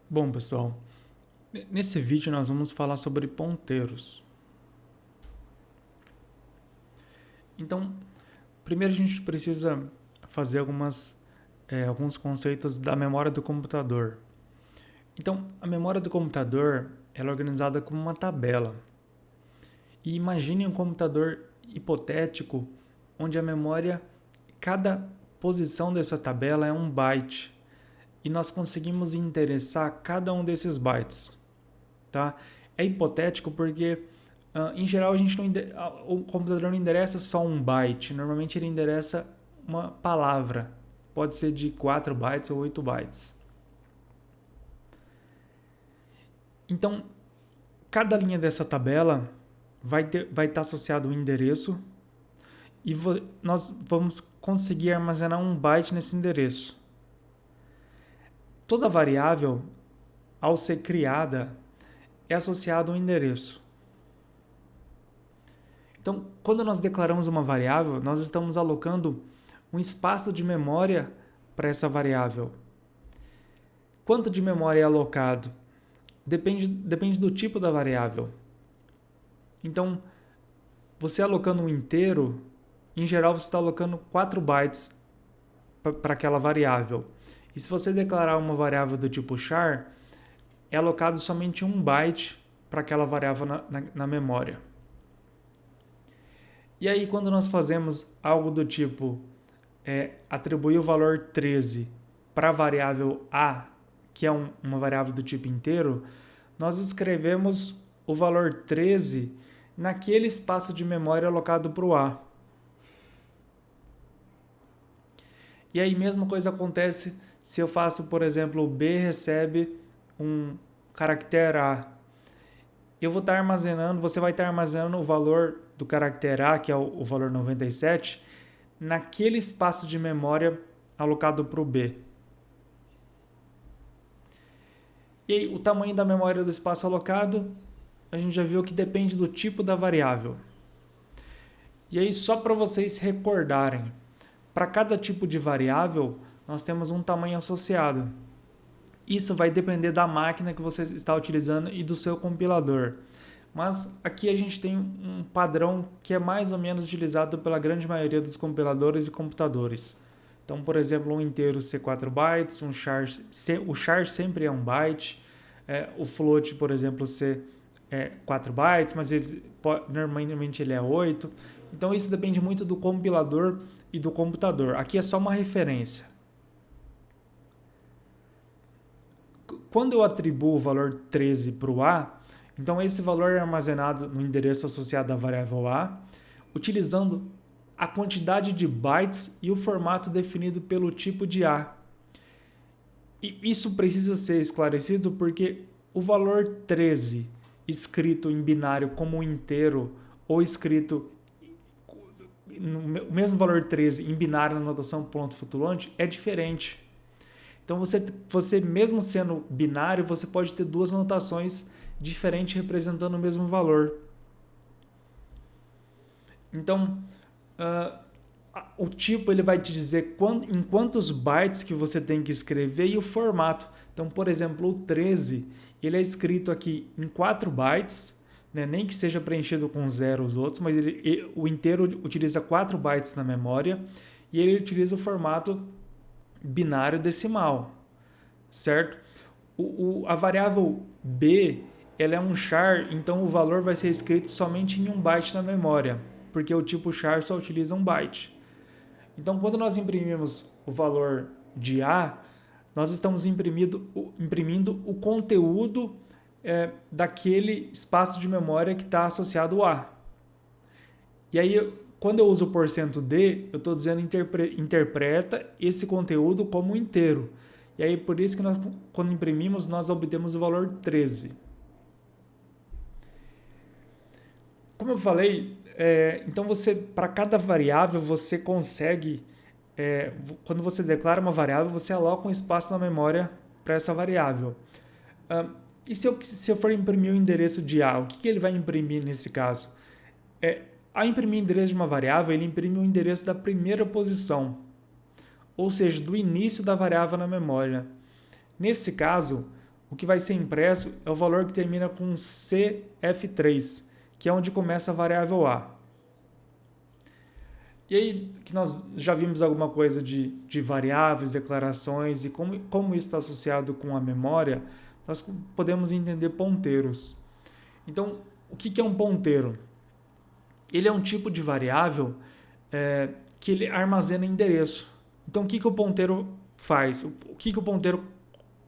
Bom, pessoal, nesse vídeo nós vamos falar sobre ponteiros. Então, primeiro a gente precisa fazer alguns conceitos da memória do computador. Então, a memória do computador ela é organizada como uma tabela. E imagine um computador hipotético onde a memória, cada posição dessa tabela é um byte. E nós conseguimos endereçar cada um desses bytes. Tá? É hipotético porque, em geral, o computador não endereça só um byte. Normalmente ele endereça uma palavra. Pode ser de 4 bytes ou 8 bytes. Então, cada linha dessa tabela vai estar associado ao endereço e nós vamos conseguir armazenar um byte nesse endereço. Toda variável, ao ser criada, é associada a um endereço. Então, quando nós declaramos uma variável, nós estamos alocando um espaço de memória para essa variável. Quanto de memória é alocado? Depende do tipo da variável. Então, você alocando um inteiro, em geral você está alocando 4 bytes para aquela variável. E se você declarar uma variável do tipo char, é alocado somente 1 byte para aquela variável na memória. E aí, quando nós fazemos algo do tipo atribuir o valor 13 para a variável A, que é uma variável do tipo inteiro, nós escrevemos o valor 13 naquele espaço de memória alocado para o A. E aí, mesma coisa acontece se eu faço, por exemplo, o B recebe um caractere A. Eu vou estar armazenando, você vai estar armazenando o valor do caractere A, que é o valor 97, naquele espaço de memória alocado para o B. E aí, o tamanho da memória do espaço alocado, a gente já viu que depende do tipo da variável. E aí, só para vocês recordarem, para cada tipo de variável, nós temos um tamanho associado. Isso vai depender da máquina que você está utilizando e do seu compilador. Mas aqui a gente tem um padrão que é mais ou menos utilizado pela grande maioria dos compiladores e computadores. Então, por exemplo, um inteiro ser 4 bytes, o char sempre é 1 byte, o float, por exemplo, ser 4 bytes, mas normalmente ele é 8. Então, isso depende muito do compilador e do computador. Aqui é só uma referência. Quando eu atribuo o valor 13 para o A, então esse valor é armazenado no endereço associado à variável A, utilizando a quantidade de bytes e o formato definido pelo tipo de A. E isso precisa ser esclarecido porque o valor 13 escrito em binário como um inteiro ou escrito o mesmo valor 13 em binário na notação ponto flutuante é diferente. Então, você mesmo sendo binário, você pode ter duas notações diferentes representando o mesmo valor. Então, o tipo ele vai te dizer em quantos bytes que você tem que escrever e o formato. Então, por exemplo, o 13 ele é escrito aqui em 4 bytes, né? Nem que seja preenchido com 0 os outros, mas o inteiro utiliza 4 bytes na memória e ele utiliza o formato binário decimal, certo? A variável B ela é um char, então o valor vai ser escrito somente em 1 byte na memória, porque o tipo char só utiliza 1 byte. Então, quando nós imprimimos o valor de A, nós estamos imprimindo o conteúdo daquele espaço de memória que está associado ao A. E aí, quando eu uso o %d, eu estou dizendo interpreta esse conteúdo como inteiro. E aí, por isso que nós, quando imprimimos, nós obtemos o valor 13. Como eu falei, então para cada variável, você consegue, quando você declara uma variável, você aloca um espaço na memória para essa variável. E se eu for imprimir o endereço de A, o que ele vai imprimir nesse caso? Ao imprimir o endereço de uma variável, ele imprime o endereço da primeira posição, ou seja, do início da variável na memória. Nesse caso, o que vai ser impresso é o valor que termina com CF3, que é onde começa a variável A. E aí que nós já vimos alguma coisa de variáveis, declarações e como isso está associado com a memória, nós podemos entender ponteiros. Então, o que é um ponteiro? Ele é um tipo de variável que ele armazena endereço. Então, o que o ponteiro faz? O que o ponteiro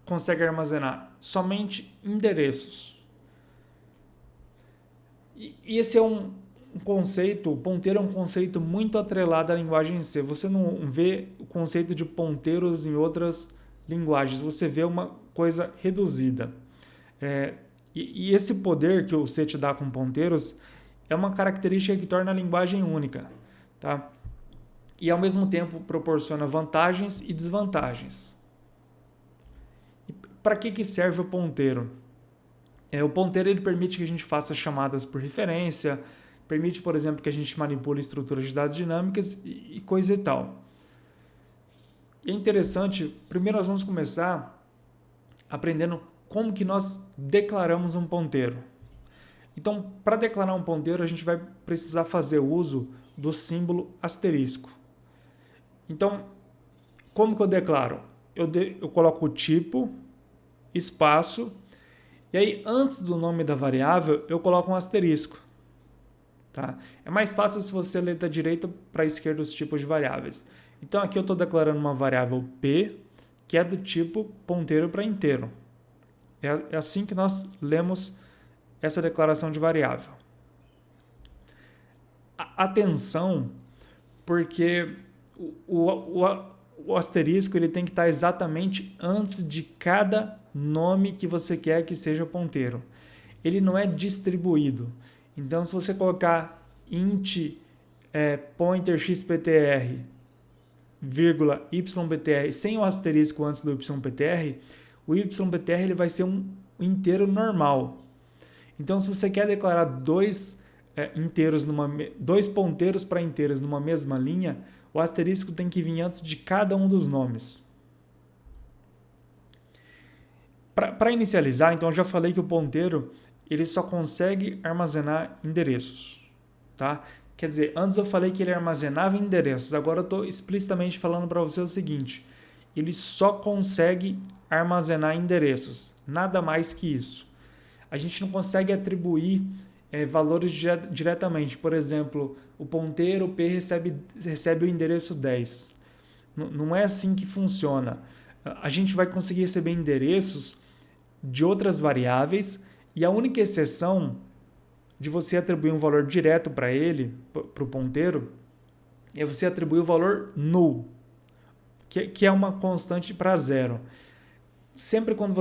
consegue armazenar? Somente endereços. E esse é um conceito, o ponteiro é um conceito muito atrelado à linguagem C. Você não vê o conceito de ponteiros em outras linguagens, você vê uma coisa reduzida. E esse poder que o C te dá com ponteiros é uma característica que torna a linguagem única, tá? E ao mesmo tempo proporciona vantagens e desvantagens. Para que serve o ponteiro? O ponteiro ele permite que a gente faça chamadas por referência, permite, por exemplo, que a gente manipule estruturas de dados dinâmicas e coisa e tal. E é interessante, primeiro nós vamos começar aprendendo como que nós declaramos um ponteiro. Então, para declarar um ponteiro, a gente vai precisar fazer uso do símbolo asterisco. Então, como que eu declaro? Eu coloco o tipo, espaço, e aí antes do nome da variável, eu coloco um asterisco. Tá? É mais fácil se você ler da direita para a esquerda os tipos de variáveis. Então, aqui eu estou declarando uma variável P, que é do tipo ponteiro para inteiro. É assim que nós lemos essa declaração de variável. Atenção, porque o asterisco ele tem que estar exatamente antes de cada nome que você quer que seja ponteiro. Ele não é distribuído. Então, se você colocar int pointer xptr, vírgula yptr sem o asterisco antes do yptr, o yptr ele vai ser um inteiro normal. Então, se você quer declarar dois ponteiros para inteiros numa mesma linha, o asterisco tem que vir antes de cada um dos nomes. Para inicializar, então, eu já falei que o ponteiro ele só consegue armazenar endereços. Tá? Quer dizer, antes eu falei que ele armazenava endereços, agora eu estou explicitamente falando para você o seguinte, ele só consegue armazenar endereços, nada mais que isso. A gente não consegue atribuir valores diretamente. Por exemplo, o ponteiro P recebe o endereço 10. Não é assim que funciona. A gente vai conseguir receber endereços de outras variáveis e a única exceção de você atribuir um valor direto para ele, para o ponteiro, é você atribuir o valor null, que é uma constante para zero. Sempre quando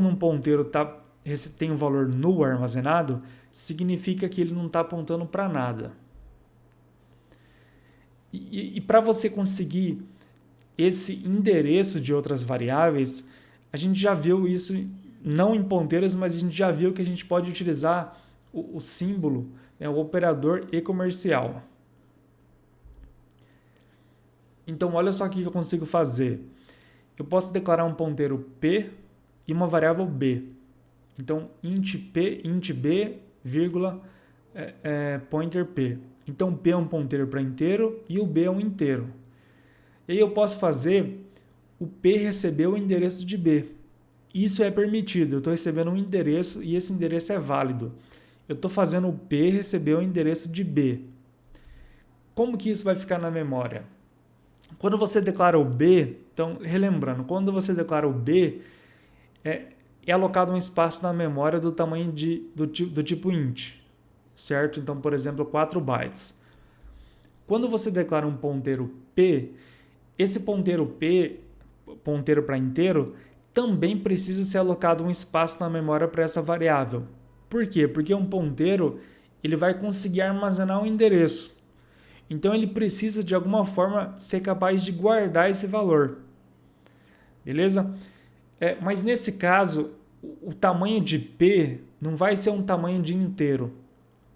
um ponteiro tem um valor null armazenado, significa que ele não está apontando para nada. E para você conseguir esse endereço de outras variáveis, a gente já viu isso, não em ponteiros, mas a gente já viu que a gente pode utilizar o símbolo, o operador e-comercial. Então, olha só o que eu consigo fazer. Eu posso declarar um ponteiro P e uma variável B. Então, int B, vírgula, pointer P. Então, P é um ponteiro para inteiro e o B é um inteiro. E aí eu posso fazer o P receber o endereço de B. Isso é permitido. Eu estou recebendo um endereço e esse endereço é válido. Eu estou fazendo o P receber o endereço de B. Como que isso vai ficar na memória? Quando você declara o B, então, relembrando, quando você declara o B, é alocado um espaço na memória do tamanho do tipo int, certo? Então, por exemplo, 4 bytes. Quando você declara um ponteiro P, esse ponteiro P, ponteiro para inteiro, também precisa ser alocado um espaço na memória para essa variável. Por quê? Porque um ponteiro ele vai conseguir armazenar um endereço. Então, ele precisa, de alguma forma, ser capaz de guardar esse valor. Beleza? Mas, nesse caso, o tamanho de P não vai ser um tamanho de inteiro.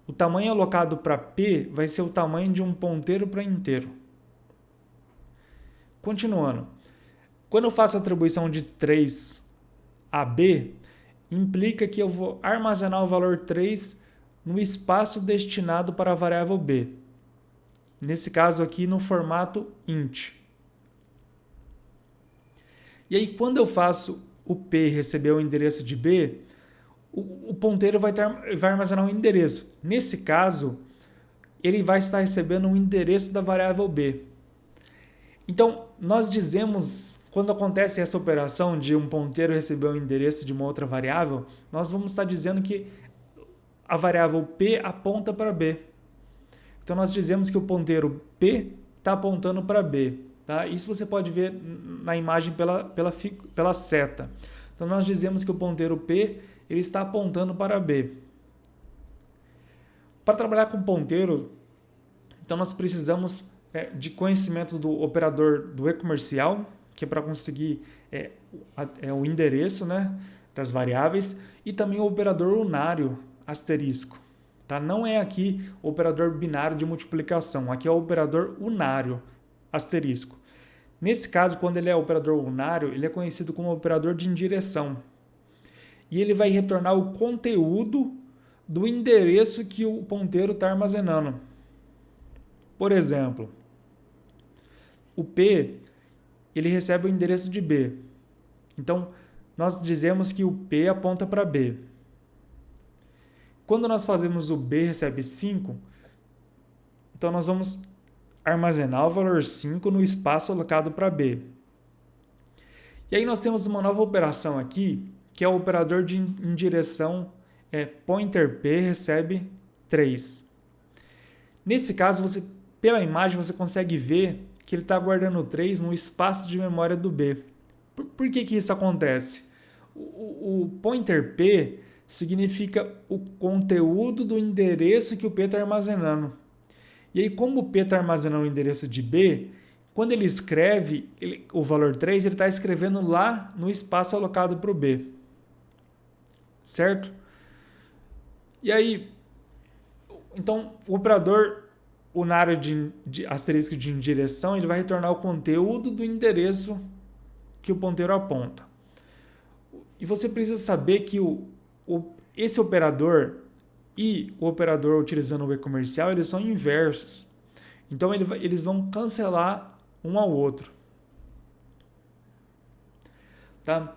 O tamanho alocado para P vai ser o tamanho de um ponteiro para inteiro. Continuando. Quando eu faço a atribuição de 3 AB, implica que eu vou armazenar o valor 3 no espaço destinado para a variável B. Nesse caso aqui, no formato int. E aí, quando eu faço o P receber o endereço de B, o ponteiro vai armazenar um endereço. Nesse caso, ele vai estar recebendo um endereço da variável B. Então, nós dizemos, quando acontece essa operação de um ponteiro receber um endereço de uma outra variável, nós vamos estar dizendo que a variável P aponta para B. Então, nós dizemos que o ponteiro P está apontando para B. Tá? Isso você pode ver na imagem pela seta. Então, nós dizemos que o ponteiro P ele está apontando para B. Para trabalhar com ponteiro, então nós precisamos de conhecimento do operador do e-comercial, que é para conseguir o endereço, né, das variáveis, e também o operador unário asterisco. Tá? Não é aqui o operador binário de multiplicação, aqui é o operador unário asterisco. Nesse caso, quando ele é operador unário, ele é conhecido como operador de indireção. E ele vai retornar o conteúdo do endereço que o ponteiro está armazenando. Por exemplo, o P ele recebe o endereço de B. Então, nós dizemos que o P aponta para B. Quando nós fazemos o B recebe 5, então nós vamos armazenar o valor 5 no espaço alocado para B. E aí nós temos uma nova operação aqui, que é o operador de indireção pointer P recebe 3. Nesse caso, pela imagem, você consegue ver que ele está guardando 3 no espaço de memória do B. Por que isso acontece? O pointer P significa o conteúdo do endereço que o P está armazenando. E aí, como o P está armazenando o endereço de B, quando ele escreve o valor 3, ele está escrevendo lá no espaço alocado para o B. Certo? E aí, então, o operador unário de asterisco de indireção, ele vai retornar o conteúdo do endereço que o ponteiro aponta. E você precisa saber que esse operador e o operador utilizando o e-comercial, eles são inversos. Então, eles vão cancelar um ao outro. Tá?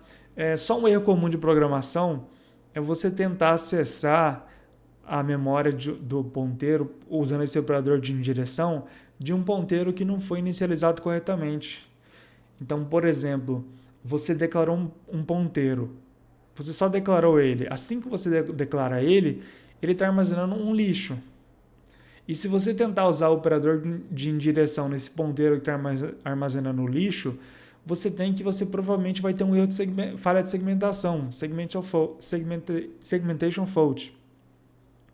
Só um erro comum de programação é você tentar acessar a memória do ponteiro usando esse operador de indireção de um ponteiro que não foi inicializado corretamente. Então, por exemplo, você declarou um ponteiro, você só declarou ele. Assim que você declara ele está armazenando um lixo. E se você tentar usar o operador de indireção nesse ponteiro que está armazenando o lixo, você provavelmente vai ter um erro de falha de segmentação, segmentation fault.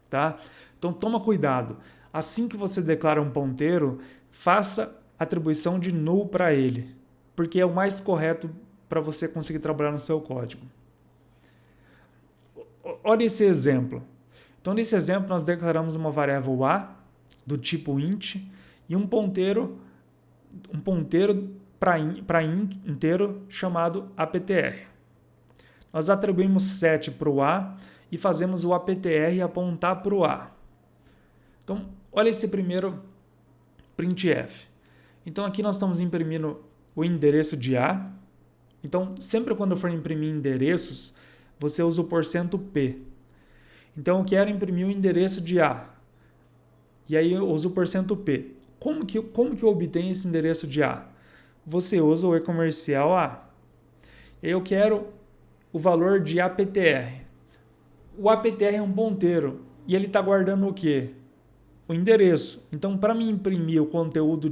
Tá? Então toma cuidado. Assim que você declara um ponteiro, faça atribuição de null para ele, porque é o mais correto para você conseguir trabalhar no seu código. Olha esse exemplo. Então nesse exemplo nós declaramos uma variável a do tipo int e um ponteiro para inteiro chamado aptr. Nós atribuímos set para o a e fazemos o aptr apontar para o a. Então, olha esse primeiro printf. Então, aqui nós estamos imprimindo o endereço de a. Então, sempre quando eu for imprimir endereços, você usa o %p. Então, eu quero imprimir o endereço de a. E aí eu uso o %p. Como que eu obtenho esse endereço de a? Você usa o e-comercial a. Eu quero o valor de aptr. O aptr é um ponteiro e ele está guardando o quê? O endereço. Então, para me imprimir o conteúdo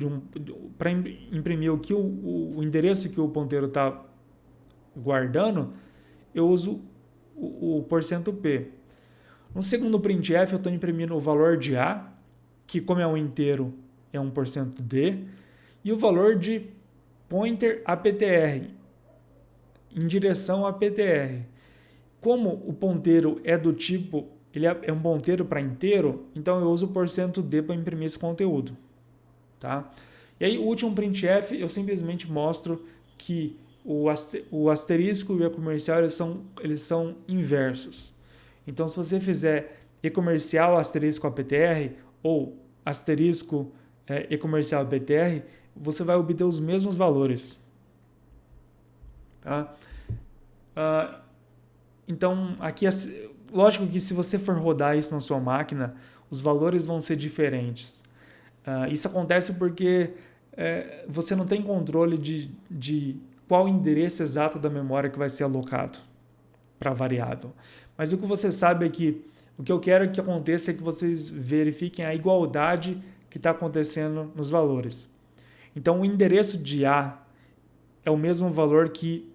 para imprimir o endereço que o ponteiro está guardando, eu uso o %p. No segundo printf, eu estou imprimindo o valor de a, que como é um inteiro, é um %d, e o valor de pointer aptr, em direção a aptr. Como o ponteiro é do tipo, ele é um ponteiro para inteiro, então eu uso o %d para imprimir esse conteúdo. Tá? E aí, o último printf, eu simplesmente mostro que o asterisco e o e-comercial eles são inversos. Então, se você fizer e-comercial asterisco APTR ou asterisco e-comercial APTR, você vai obter os mesmos valores. Tá? Então, aqui, lógico que se você for rodar isso na sua máquina, os valores vão ser diferentes. Isso acontece porque você não tem controle de qual endereço exato da memória que vai ser alocado para a variável. Mas o que você sabe é que o que eu quero que aconteça é que vocês verifiquem a igualdade que está acontecendo nos valores. Então, o endereço de A é o mesmo valor que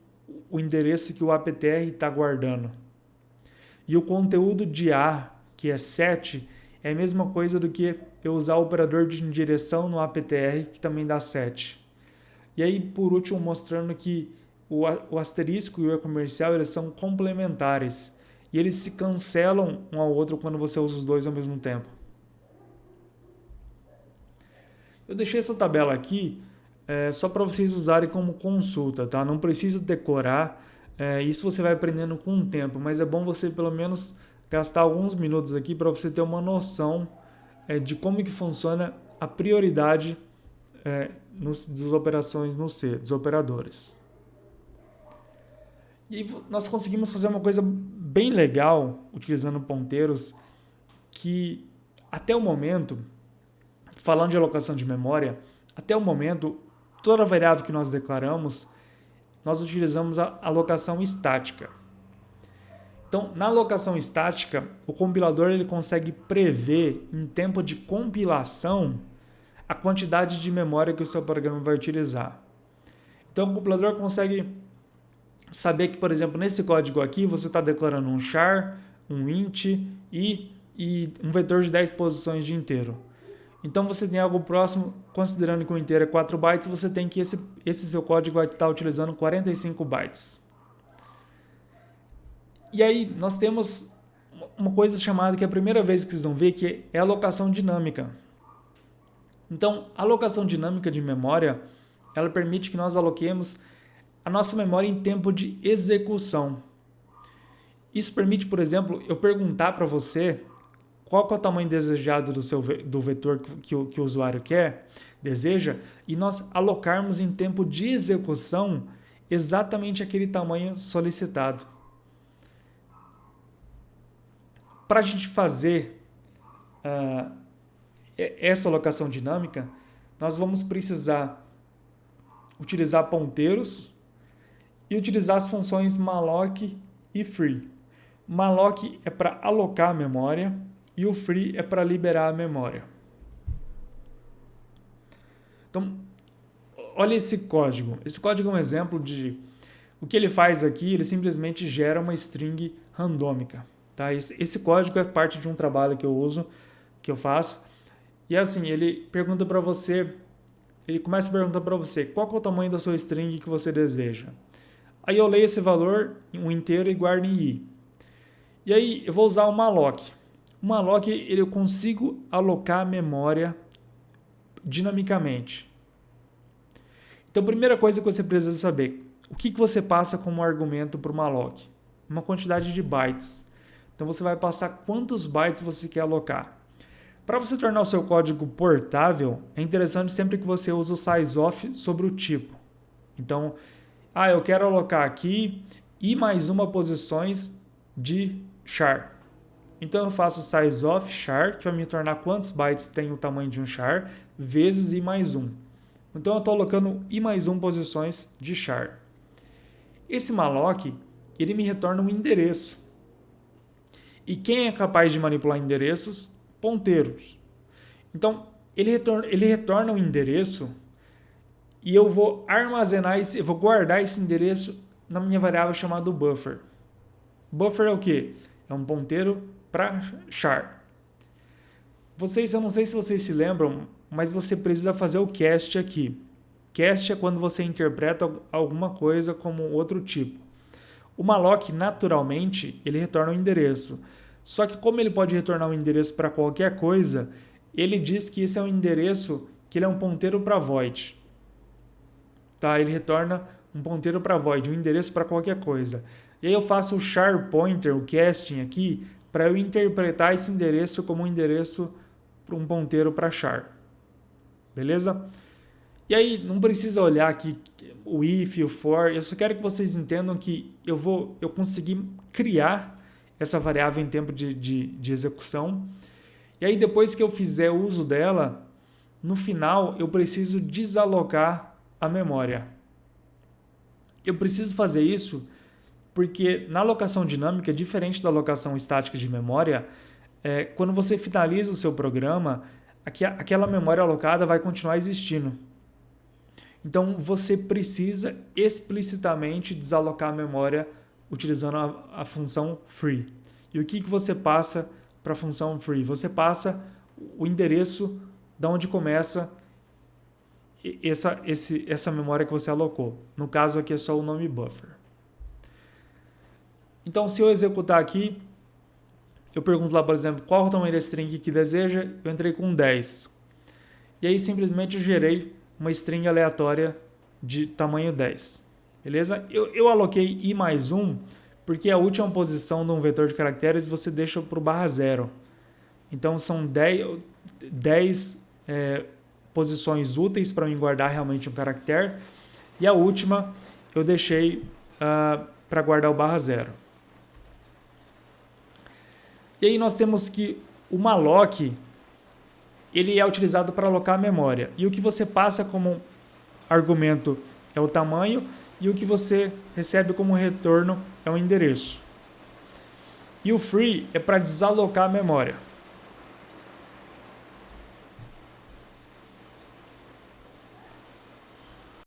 o endereço que o APTR está guardando. E o conteúdo de A, que é 7, é a mesma coisa do que eu usar o operador de indireção no APTR, que também dá 7. E aí, por último, mostrando que o asterisco e o e-comercial eles são complementares. E eles se cancelam um ao outro quando você usa os dois ao mesmo tempo. Eu deixei essa tabela aqui só para vocês usarem como consulta, tá? Não precisa decorar, isso você vai aprendendo com o tempo, mas é bom você pelo menos gastar alguns minutos aqui para você ter uma noção de como que funciona a prioridade das operações no C, dos operadores. E nós conseguimos fazer uma coisa bem legal utilizando ponteiros que até o momento, falando de alocação de memória, até o momento, toda variável que nós declaramos, nós utilizamos a alocação estática. Então, na alocação estática, o compilador ele consegue prever em tempo de compilação a quantidade de memória que o seu programa vai utilizar. Então, o compilador consegue saber que, por exemplo, nesse código aqui, você está declarando um char, um int e um vetor de 10 posições de inteiro. Então, você tem algo próximo, considerando que o inteiro é 4 bytes, você tem que esse seu código vai estar utilizando 45 bytes. E aí, nós temos uma coisa chamada, que é a primeira vez que vocês vão ver, que é a alocação dinâmica. Então, a alocação dinâmica de memória, ela permite que nós aloquemos a nossa memória em tempo de execução. Isso permite, por exemplo, eu perguntar para você qual é o tamanho desejado do vetor que o usuário deseja, e nós alocarmos em tempo de execução exatamente aquele tamanho solicitado. Para a gente fazer essa alocação dinâmica, nós vamos precisar utilizar ponteiros e utilizar as funções malloc e free. Malloc é para alocar a memória e o free é para liberar a memória. Então, olha esse código. Esse código é um exemplo de... O que ele faz aqui, ele simplesmente gera uma string randômica. Tá? Esse código é parte de um trabalho que eu uso, que eu faço. E assim, ele pergunta para você... Ele começa a perguntar para você qual é o tamanho da sua string que você deseja. Aí eu leio esse valor, um inteiro, e guardo em i. E aí eu vou usar o malloc. O malloc, eu consigo alocar a memória dinamicamente. Então, a primeira coisa que você precisa saber, o que você passa como argumento para o malloc? Uma quantidade de bytes. Então, você vai passar quantos bytes você quer alocar. Para você tornar o seu código portável, é interessante sempre que você use o sizeof sobre o tipo. Então, eu quero alocar aqui i mais uma posições de char. Então eu faço sizeof char, que vai me tornar quantos bytes tem o tamanho de um char, vezes i mais 1. Então eu estou alocando i mais 1 posições de char. Esse malloc, ele me retorna um endereço. E quem é capaz de manipular endereços? Ponteiros. Então ele retorna um endereço e eu vou armazenar, eu vou guardar esse endereço na minha variável chamada buffer. Buffer é o quê? É um ponteiro para char. Eu não sei se vocês se lembram, mas você precisa fazer o cast aqui. Cast é quando você interpreta alguma coisa como outro tipo. O malloc, naturalmente, ele retorna um endereço. Só que como ele pode retornar um endereço para qualquer coisa, ele diz que esse é um endereço que ele é um ponteiro para void. Tá? Ele retorna um ponteiro para void, um endereço para qualquer coisa. E aí eu faço o char pointer, o casting aqui, para eu interpretar esse endereço como um endereço para um ponteiro para char. Beleza? E aí não precisa olhar aqui o if, o for, eu só quero que vocês entendam que eu consegui criar essa variável em tempo de execução. E aí depois que eu fizer uso dela, no final eu preciso desalocar a memória. Eu preciso fazer isso porque na alocação dinâmica, diferente da alocação estática de memória, quando você finaliza o seu programa, aquela memória alocada vai continuar existindo. Então você precisa explicitamente desalocar a memória utilizando a função free. E o que você passa para a função free? Você passa o endereço de onde começa essa memória que você alocou. No caso aqui é só o nome buffer. Então se eu executar aqui, eu pergunto lá, por exemplo, qual o tamanho da string que deseja, eu entrei com 10. E aí simplesmente eu gerei uma string aleatória de tamanho 10. Beleza? Eu aloquei i mais 1 porque a última posição de um vetor de caracteres você deixa para o /0. Então são 10 posições úteis para mim guardar realmente um caractere. E a última eu deixei para guardar o /0. E aí nós temos que o malloc ele é utilizado para alocar a memória. E o que você passa como argumento é o tamanho e o que você recebe como retorno é o endereço. E o free é para desalocar a memória.